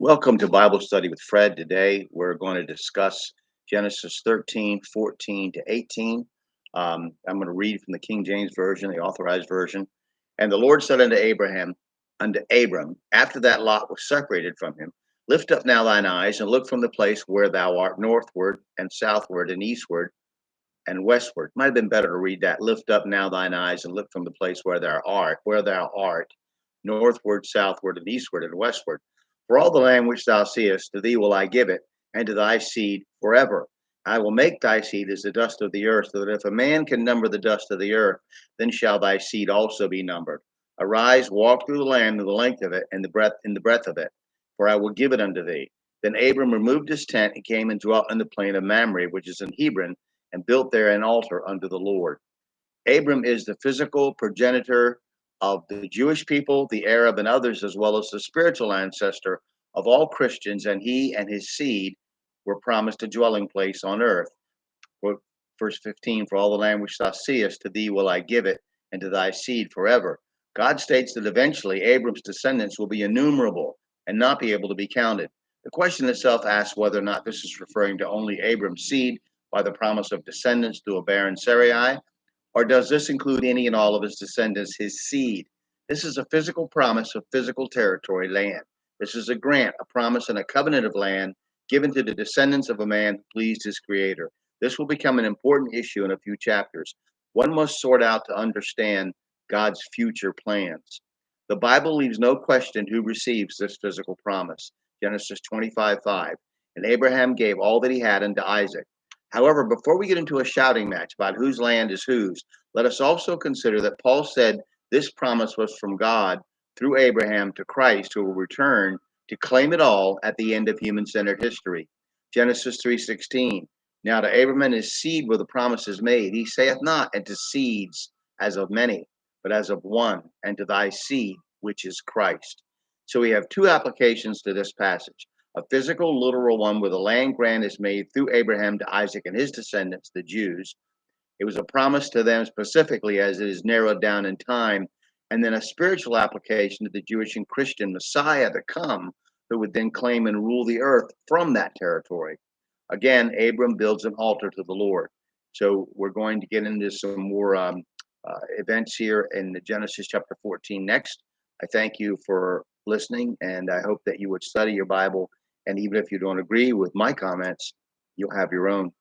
Welcome to Bible Study with Fred. Today we're going to discuss Genesis 13, 14 to 18. I'm going to read from the King James Version, the Authorized Version. And the Lord said unto Abram, after that Lot was separated from him, lift up now thine eyes and look from the place where thou art northward and southward and eastward and westward. Might have been better to read that. Lift up now thine eyes and look from the place where thou art, northward, southward, and eastward and westward. For all the land which thou seest, to thee will I give it, and to thy seed forever. I will make thy seed as the dust of the earth, so that if a man can number the dust of the earth, then shall thy seed also be numbered. Arise, walk through the land in the length of it, and the breadth of it, for I will give it unto thee. Then Abram removed his tent and came and dwelt in the plain of Mamre, which is in Hebron, and built there an altar unto the Lord. Abram is the physical progenitor of the Jewish people, the Arab, and others, as well as the spiritual ancestor of all Christians, and he and his seed were promised a dwelling place on earth. Verse 15, for all the land which thou seest, to thee will I give it, and to thy seed forever. God states that eventually Abram's descendants will be innumerable and not be able to be counted. The question itself asks whether or not this is referring to only Abram's seed by the promise of descendants through a barren Sarai, or does this include any and all of his descendants, his seed? This is a physical promise of physical territory, land. This is a grant, a promise, and a covenant of land given to the descendants of a man who pleased his creator. This will become an important issue in a few chapters. One must sort out to understand God's future plans. The Bible leaves no question who receives this physical promise. Genesis 25:5. And Abraham gave all that he had unto Isaac. However, before we get into a shouting match about whose land is whose, let us also consider that Paul said this promise was from God through Abraham to Christ, who will return to claim it all at the end of human-centered history. Genesis 3:16. Now to Abraham and his seed were the promises made. He saith not unto seeds as of many, but as of one, and to thy seed, which is Christ. So we have two applications to this passage, a physical, literal one where the land grant is made through Abraham to Isaac and his descendants, the Jews. It was a promise to them specifically as it is narrowed down in time, and then a spiritual application to the Jewish and Christian Messiah to come, who would then claim and rule the earth from that territory. Again, Abram builds an altar to the Lord. So we're going to get into some more events here in the Genesis chapter 14 next. I thank you for listening, and I hope that you would study your Bible. And even if you don't agree with my comments, you'll have your own.